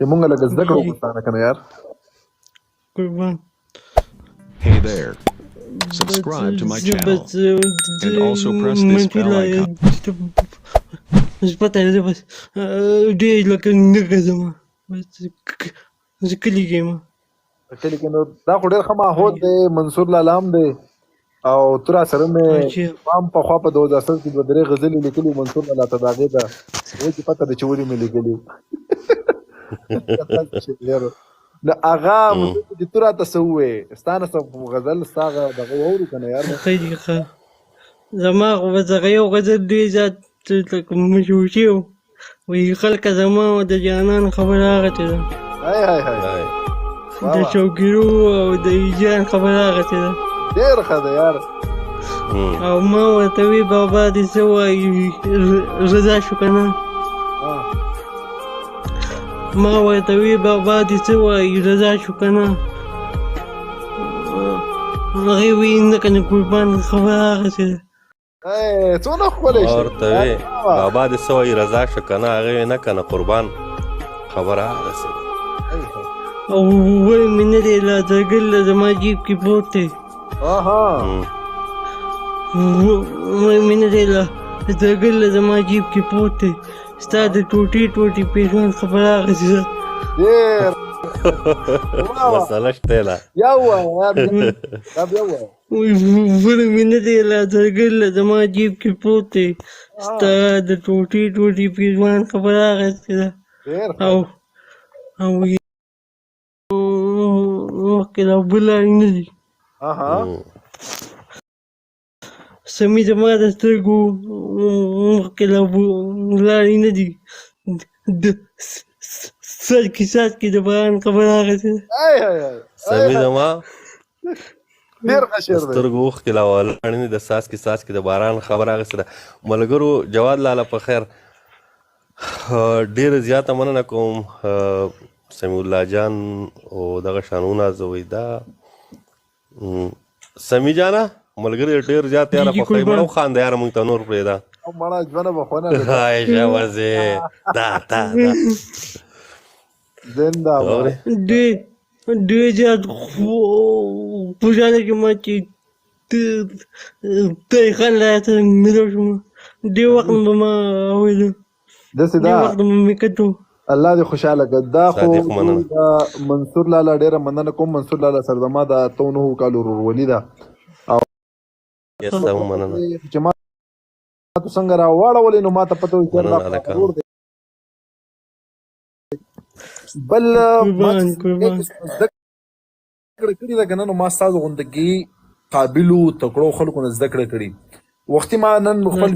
مونږ لږ زده کړو پښتانه کنه یار. قربان. Hey there. Subscribe to my channel and also press this bell icon. بس پته ده بس ډېر لکه نه ګرځم بس زه کلي کې یم. کلي کې نو دا خو ډېر ښه ماحول دی. منصور لالا هم دی او ته را سره مې ما هم پخوا په 2007 کې 2-3 غزلې لیکلي منصور لالا ته د هغې ده اوس یې پته ده چې ولې مې لیکلي. نو هغه چې ته راته څه ووایې ستا نه څه غزل ستا هغه دغه واورو که نه یار. خیلی ښه. زما خو بس هغه یو غزل ډېر زیات لکه مشهور شوی و وایي خلکه زما د جانان خبره هغسې ده د شوګیرو او د ایجان خبره هغسې ده. ډېر ښه ده یار. او ما ورته وی بابا دې څه وایي رضا شو که نه. ما ورته وی بابا دې څه وایي رضا شو که نه. هغې وی نه که نه قربان خبره هغسې ده. څونه ښکلی شي. ورته وی بابا دې څه وایي رضا شو که نه. هغې وی نه که نه قربان خبره هغسې ده. او وی مې نه دی لا درګل زما جیب کې پروت دی. وی مې نه دی لا درګل زما جیب کې پروت دی ستا د ټوټې ټوټې پیژوند خبره هغسې ده. مسله شته لا یا ووایه دا بیا ووایه. وی مې نه دی لا درګل زما جیب کې پروت دی ستا د ټوټې ټوټې پیژوند خبره هغسې ده. او مخکې لا اوبه لارې نه دي. سمي زما د سترګو مخکې لا اوبه لارې نه دي. د سر کې ساس کې د باران خبره هغسې ده. سمي زما ډېر ښه شعر دی. سترګو اوښکې لا ولاړې نه دي د ساس کې ساس کې د باران خبره هغسې ده. ملګرو جواد لالا په خیر ډېره زیاته مننه کوم سمیع الله جان او دغه شانونه زوی دا سمی جانه ملګری ډېر زیات یاره په خی مړه وخانده یاره مونږ ته نور پرېږده مړه ژوند به خونه عایشه وزې دا زنده ډېر زیات خوشحاله کېم چې طاهر خان له سره مېلو شوم. ډېر وخت به ما اورېده ډېر وخت به مې کتو. الله دې خوشحاله کړه. دا خو منصور لالا ډېره مننه کوم. منصور لالا سره زما د 9 کالو ورورولي ده او چې ما ته څنګه راواړولې نو ما ته پته وي بل زده کړه کړې ده که نه نو ما ستاسو غوندګي قابلو تکړو خلکو نه زده کړه کړي. وختي ما نن خپل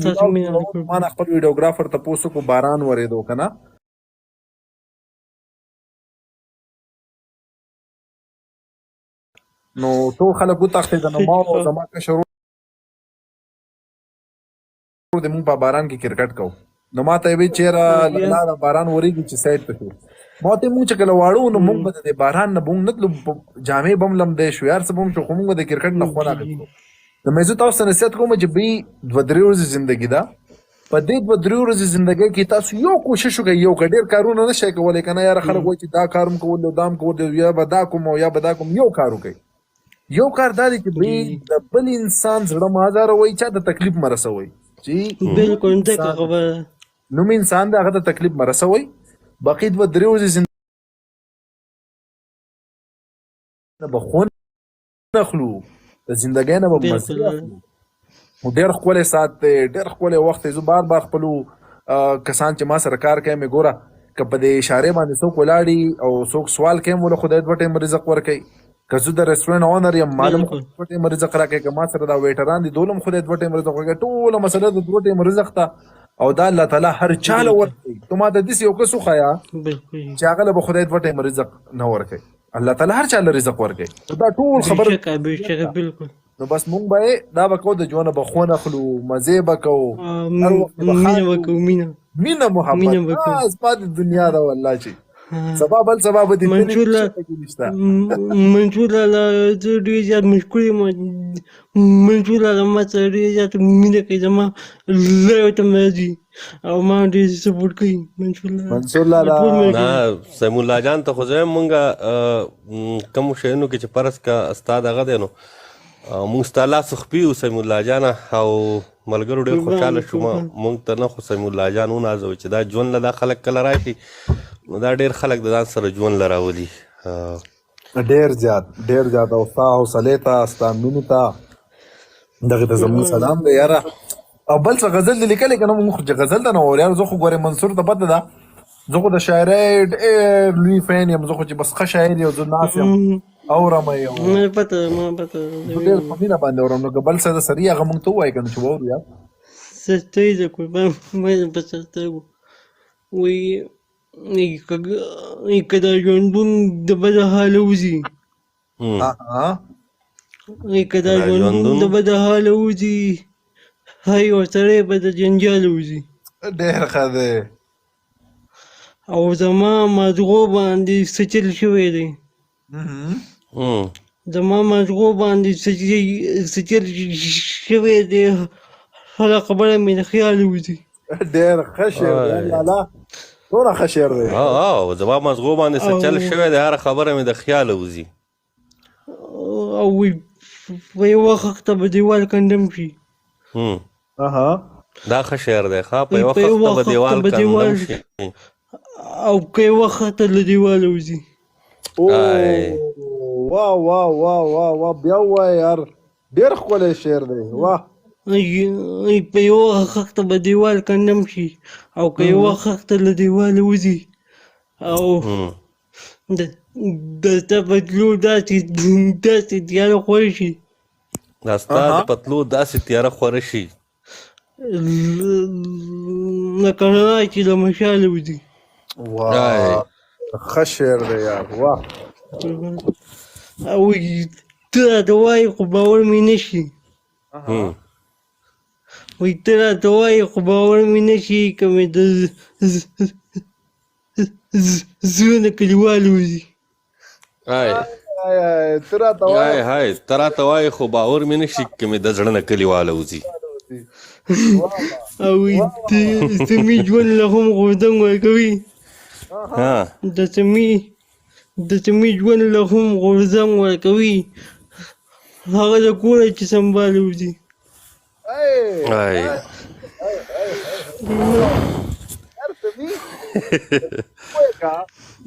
ما نه خپل ویډیوګرافر تپوس وکړو باران ورېدو که نه نو ټول خلک وتښتېدل. نو ما زما کشر ورور دی مونږ په باران کې کرکټ کوو. نو ما ته یې ویل چېرې لالا د باران ورېږي چې سایډ ته شو. ما ورته مونږ چې کله واړه وو نو مونږ به د باران نه به مونږ نه تلو جامې به هم لمدی شو یار څه به هم شو خو مونږ به د کرکټ نه خوند اخیستو. نو مې زه تاسو ته نصیحت کوم چې بی 2-3 ورځې زندګي ده. په دې 2-3 ورځې زندګۍ کې تاسو یو کوشش وکړئ یو که ډېر کارونه نه شئ کولی که نه یاره خلک وایي چې دا کار هم کول او دا هم کول یا به دا کوم او یا به دا کوم. یو کار وکړئ. یو کار دا دی چې بی د بل انسان زړه مه ازاروئ چا ته تکلیف مه رسوئ چې نوم انسان دی هغه ته تکلیف مه رسوئ. باقي 2-3 ورځې زندګۍ به خوند اخلو د زندګۍ نه به مزې اخلو. ډېر ښکلی ساعت دی ډېر ښکلی وخت دی. زه بار بار خپلو کسان چې ما سره کار کوي مې ګوره که په دې اشارې باندې څوک ولاړي او څوک سوال کوي ولې خدای 2 ټایم رزق ورکوي. که زه د رسټورنټ اونر یم معلوم 2 ټایم رزق راکوي. که ما سره دا ویټران دي دولم خدای 2 ټایم رزق ورکوي. ټوله مسله د 2 ټایم رزق ته او دا الله تعالی هر چاله ورکوي. ته ما ته داسې یو کس وښایه چې هغه له به خدای 2 ټایم رزق نه ورکوي. الله تعالی هر چاله رزق ورکوي. دا ټول خبره نو بس مونږ به دا به کوو د ژوند به خوند اخلو مزې به کوو مینه محبت بس پاتې دنیا ده والله چې سبا بل سبا به دې منصور لالا زه ډېر زیات مشکور یم. منصور لالا ما سره ډېر زیات مینه کوي. زما لرې ورته راځي او ما ډېر سپورټ کوي منصور لالا نه سمیع الله جان ته خو زه مونږه کوم شیانو کې چې فرض کا استاد هغه دی نو مونږ ستا لاس خپي و سمیع الله جان او ملګرو ډېر خوشحاله شوم مونږ ته نه خو سمیع الله جان ونازوي چې دا ژوند له دا خلک کله راشي نو دا ډېر خلک د ځان سره ژوند له راولي ډېر زیات او ستا حوصلې ته ستا مینې ته دغه ته زموږ سلام دی یاره او بل څه غزل دې لیکلی که نه مونږ خو چې غزل ته نه وایو یاره زه خو ګورې منصور ته پته ده زه خو د شاعرۍ ډېر لوی فین یم زه خو چې بس ښه شاعر یو زه ناست یم اورم یې ما پته ډېر په مینه باندې اورم نو که بل څه د سري هغه مونږ ته ووایي که نه چې واورو یار سستۍ د قربان په سسترګو وایي که دا ژوندون د بده حاله وځي که دا ژوندون د بده حاله وځي هی ورسره به د جنجال وځي ډېر ښه دی او زما مازغو باندې څه چل شوی دی زما مازغو باندې څه چل شوی دی هره خبره مې د خیال وځي ډېر ښه شعر دی لالا څومره ښه شعر دی زما مازغو باندې څه چل شوی دی هره خبره مې د خیاله وځي او وی په یو وخت ته به دیوال کندم شي دا ښه شعر دی ښه په یو وخت ته به دیوال کندم شي او که یو وخت ته له دیواله وځي واه واه واه واه واه بیا ووایه یار ډېر ښکلی شعر دی واه په یو وخت ته به دیوال کندم شي او که یو وخت ته له دیواله وځي او درته په تلو داسې تیاره خوره شي دا ستا د پتلو داسې تیاره خوره شي لکه رڼا چې له مشاله وځي واه ښه شعر دی یار واه او ته راته وایې خو باور مې نه شي وایي ته راته وایې خو باور مې نه شي که مې د زړه نه کلیوال وځي ته راته وایې خو باور مې نه شي که مې د زړه نه کلیواله وځي او سمي ژوند له هم غورځنګ ورکوي د سمي ژوند له هم غورځنګ ورکوي هغه د کوره چې سنباله وځي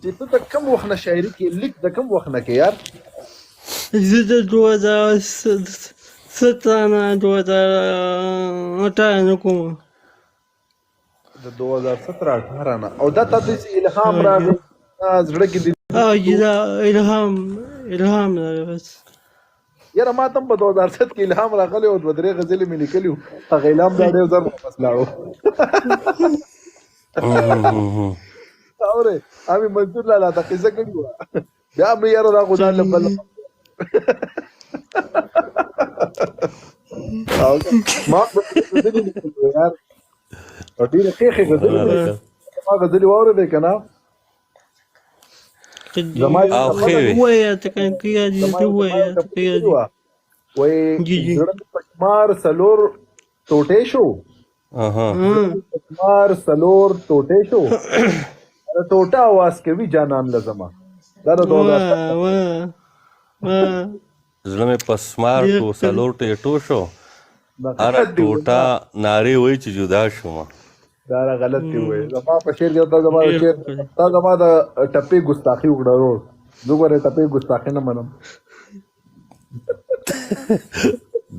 چې ته د کوم وخت نه شاعري کې لیک د کوم وخت نه کې یار زه د 2017 نه 2018 نه کوم د 2017-18 نه او دا تاسو الهام راغی زړه کې الهام راغی بس یاره ما ته په 2007 کې الهام راغلی او 2-3 غزلې مې لیکلي وو هغه الهام دا ډېر زر واپس لاړو اورې امي منصور لالا ته قصه کړې وه بیا مې یاره دا خو ځان له بل ما غزلې لیکلې یار او ډېرې ښې غزلې ما غزلې واورېدې که نه وایه ته کنه که یاد دې ته وایه ته یاد وایي زړه مې پشمار څلور ټوټې شو پشمار څلور ټوټې شو ټوټه اواز کوي جانان له زما دا د 2007 زړه مې پسمار شو څلور ټوټو شو هره ټوټه نارې وایي چې جدا شوم دا غلط دی وایي زما په شعر کې تا زما د ټپې ګستاخي وکړه ورور زه ګورې ټپې ګستاخي نه منم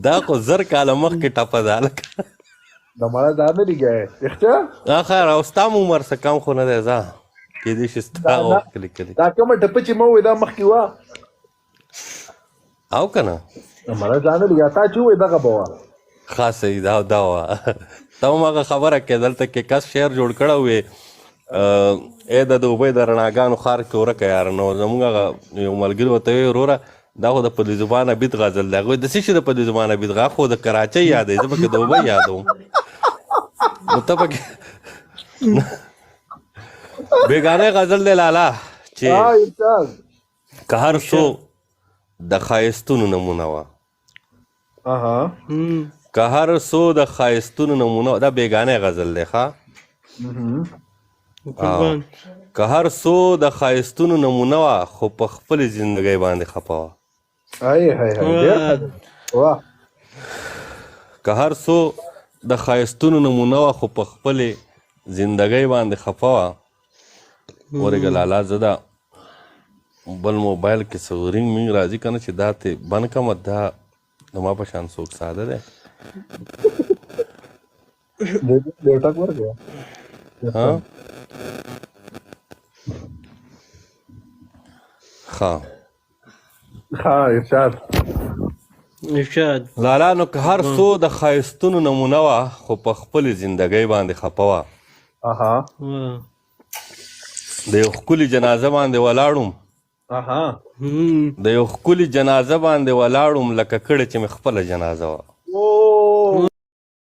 دا خو زر کاله مخکې ټپه ده هلکه د مړه دا نه دی ګی رښتیا خیر او ستا م عمر څه کم خو نه دی ځه کېدای شي ستا وخت کې لیکلي دا کومه ټپه چې ما ووایي دا مخکې وه او که نه مړه دا نه دی تا چې ووایي دغه به وه ښه صحیح دا وه ته هم هغه خبره کې دلته کې کس شعر جوړ کړی وې ای د دوبۍ د رڼاګانو ښار کې ورکه یاره نو زموږ هغه یو ملګري ورته ویې وروره دا خو د پدې زبان عبید غزل دی هغوی د څه شي د پدې زبان عبید غا خو د کراچۍ یادوي زه پکې دوبۍ یادوم نو ته پکې بېګانۍ غزل دی لالا چې که هر څو د ښایستونو نمونه وه که هر څو د ښایستونو نمونه دا بېګانۍ غزل دی ښه قربان که هر څو د ښایستونو نمونه وه خو په خپلې زندګۍ باندې خفه وه هاي هاي هاي ډېر ښه دی. واه که هر څو د ښایستونو نمونه وه خو په خپلې زندګۍ باندې خفه وه ورېږه لالا زه دا بل موبایل کې څه رینګ مینګ راځي که نه چې دا تې بند کړمه دا زما په شان څوک ساده دی یو ټک ورکړه ها ښه ها ارشاد ارشاد لالا نو که هر څو د ښایستونو نمونه وه خو په خپلې زندګۍ باندې خفه وه اها د یو ښکلي جنازه باندې ولاړم اها د یو ښکلي جنازه باندې ولاړم لکه کړه چې مې خپله جنازه وه